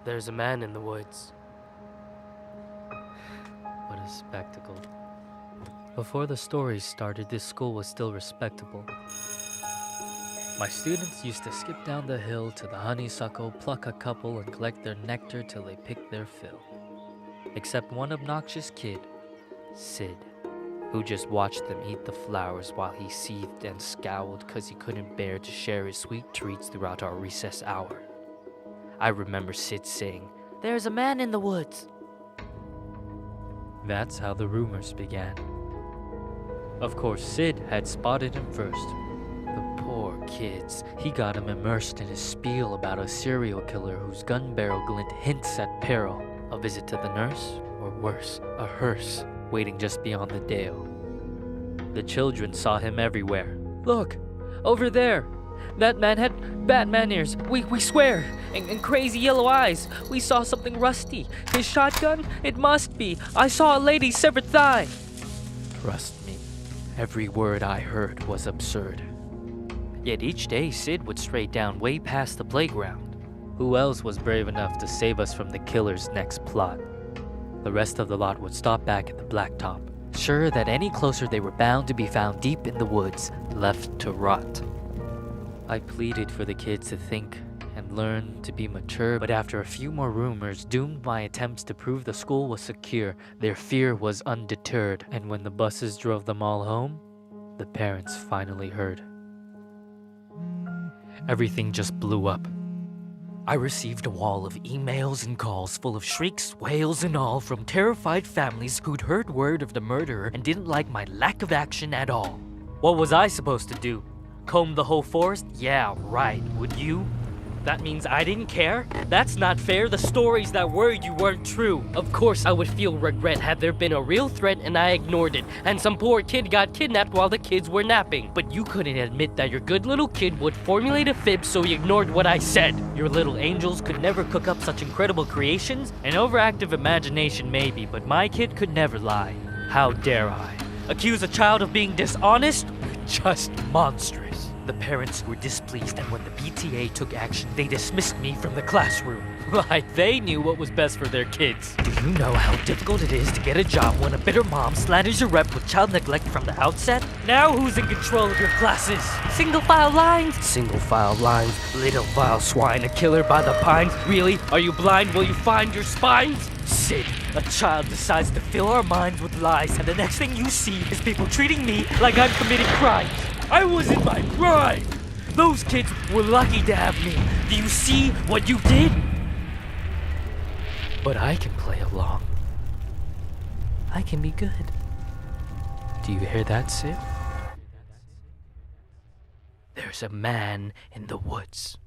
There's a man in the woods. What a spectacle. Before the story started, this school was still respectable. My students used to skip down the hill to the honeysuckle, pluck a couple, and collect their nectar till they picked their fill. Except one obnoxious kid, Sid, who just watched them eat the flowers while he seethed and scowled because he couldn't bear to share his sweet treats throughout our recess hour. I remember Sid saying, "There's a man in the woods." That's how the rumors began. Of course, Sid had spotted him first. The poor kids. He got him immersed in his spiel about a serial killer whose gun barrel glint hints at peril. A visit to the nurse, or worse, a hearse, waiting just beyond the dale. The children saw him everywhere. "Look, over there. That man had Batman ears. We swear. And crazy yellow eyes. We saw something rusty. His shotgun? It must be. I saw a lady's severed thigh." Trust me, every word I heard was absurd. Yet each day Sid would stray down way past the playground. Who else was brave enough to save us from the killer's next plot? The rest of the lot would stop back at the blacktop, sure that any closer they were bound to be found deep in the woods, left to rot. I pleaded for the kids to think and learn to be mature, but after a few more rumors doomed my attempts to prove the school was secure, their fear was undeterred, and when the buses drove them all home, the parents finally heard. Everything just blew up. I received a wall of emails and calls full of shrieks, wails, and all from terrified families who'd heard word of the murderer and didn't like my lack of action at all. What was I supposed to do? Comb the whole forest? Yeah, right. Would you? That means I didn't care? That's not fair. The stories that were you weren't true. Of course I would feel regret had there been a real threat and I ignored it, and some poor kid got kidnapped while the kids were napping. But you couldn't admit that your good little kid would formulate a fib, so you ignored what I said. Your little angels could never cook up such incredible creations. An overactive imagination maybe, but my kid could never lie. How dare I? Accuse a child of being dishonest? Just monstrous. The parents were displeased, and when the PTA took action, they dismissed me from the classroom. Like they knew what was best for their kids. Do you know how difficult it is to get a job when a bitter mom slanders your rep with child neglect from the outset? Now who's in control of your classes? Single file lines? Single file lines. Little vile swine, a killer by the pines. Really? Are you blind? Will you find your spines? Sid, a child decides to fill our minds with lies, and the next thing you see is people treating me like I'm committing crimes. I was in my prime. Those kids were lucky to have me. Do you see what you did? But I can play along. I can be good. Do you hear that, Sid? There's a man in the woods.